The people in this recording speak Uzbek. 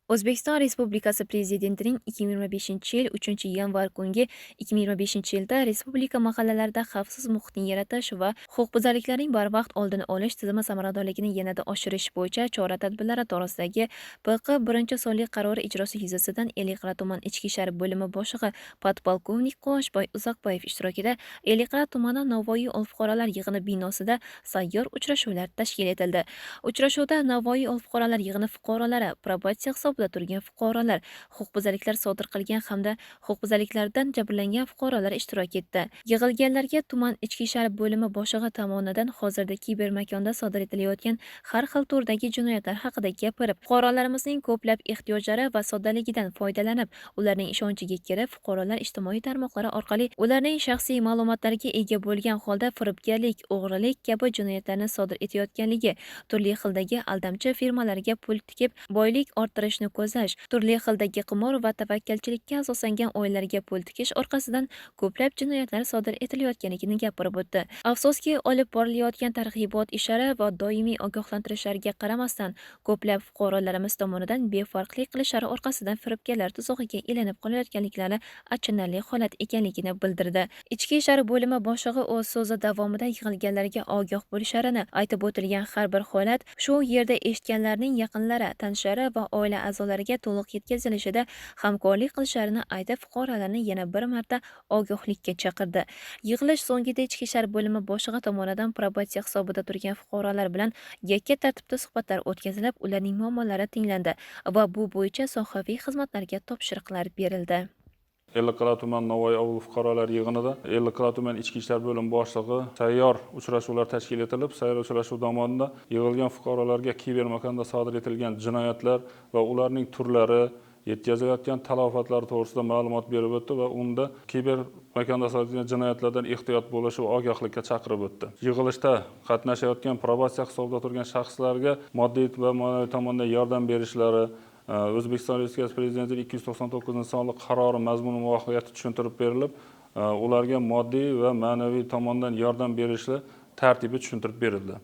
O'zbekiston Respublikasi Prezidentining 2025-yil 3-yanvar kungi 2025-yilda respublika mahallalarida xavfsiz muhitni yaratish va huquqbuzarliklarning barvaqt oldini olish tizimi samaradorligini yanada oshirish bo'yicha chora-tadbirlari to'g'risidagi PQ birinchi sonli qarori ijrosi yuzasidan Ellikqal'a tuman Ichki ishlar bo'limi boshlig'i podpolkovnik Quvonchboy Uzoqboyev ishtirokida Ellikqal'a tumani Navoiy fuqarolar yig'ini binosida sayyor uchrashuvlar tashkil etildi. Uchrashuvda Navoiy fuqarolar yig'ini fuqarolari, probatsiya hisobida turgan fuqarolar, huquqbuzarliklar sodir qilgan hamda huquqbuzarliklardan jabrlangan fuqarolar ishtirok etdi. Yig'ilganlarga tuman ichki ishlar bo'limi boshlig'i tomonidan hozirda kibermakonda sodir etilayotgan har xil turdagi jinoyatlar haqida gapirib, fuqarolarimizning ko'plab ehtiyojlari va soddaligidan foydalanib, ularning ishonchiga kirib, fuqarolar ijtimoiy tarmoqlar orqali ularning shaxsiy ma'lumotlariga ega bo'lgan holda firibgarlik, o'g'rilik kabi jinoyatlarni sodir etayotganligi, turli xildagi aldamchi firmalarga pul tikib boylik orttirishni ko'zlash, turli xildagi qimor va tavakkalchilikka asoslangan o'yinlarga pul tikish orqasidan ko'plab jinoyatlar sodir etilayotganligini gapirib o'tdi. Afsuski, olib borilayotgan targ'ibot ishlari va doimiy ogohlantirishlarga qaramasdan ko'plab fuqarolarimiz tomonidan befarqlik qilishlari orqasidan firibgarlar tuzog'iga ilinib qolayotganliklari achinarli holat ekanligini bildirdi. Ichki ishlar bo'limi boshlig'i o'z so'zi davomida yig'ilganlarga ogoh bo'lishlarini aytib o'tilgan har bir holat shu yerda eshitganlarning yaqinlari, tanishlari va oila a'zolariga to'liq yetkazilishida hamkorlik qilishlarini aytib, fuqarolarni yana bir marta ogohlikka chaqirdi. Yig'ilish so'ngida Ichki ishlar bo'limi boshlig'i tomonidan probatsiya hisobida turgan fuqarolar bilan yakka tartibda suhbatlar o'tkazilib, ularning muammolari tinglandi va bu bo'yicha sohaviy xizmatlarga topshiriqlar berildi. Ellikqal'a tuman Navoiy ovul fuqarolar yig'inida Ellikqal'a tuman ichki ishlar bo'limi boshlig'i sayyor uchrashuvlar tashkil etilib, sayyor uchrashuv davomida yig'ilgan fuqarolarga kibermakonda sodir etilgan jinoyatlar va ularning turlari, yetkazilayotgan talofatlar to'g'risida ma'lumot berib o'tdi va unda kibermakonda sodir etilgan jinoyatlardan ehtiyot bo'lish va ogohlikka chaqirib o'tdi. Yig'ilishda qatnashayotgan probatsiya hisobida turgan shaxslarga moddiy va moliyaviy tomondan yordam berishlari, O'zbekiston Respublikasi Prezidentining 299-sonli qarori mazmuni muvofiq tushuntirib berilib, ularga moddiy va ma'naviy tomondan yordam berishi tartibi tushuntirib berildi.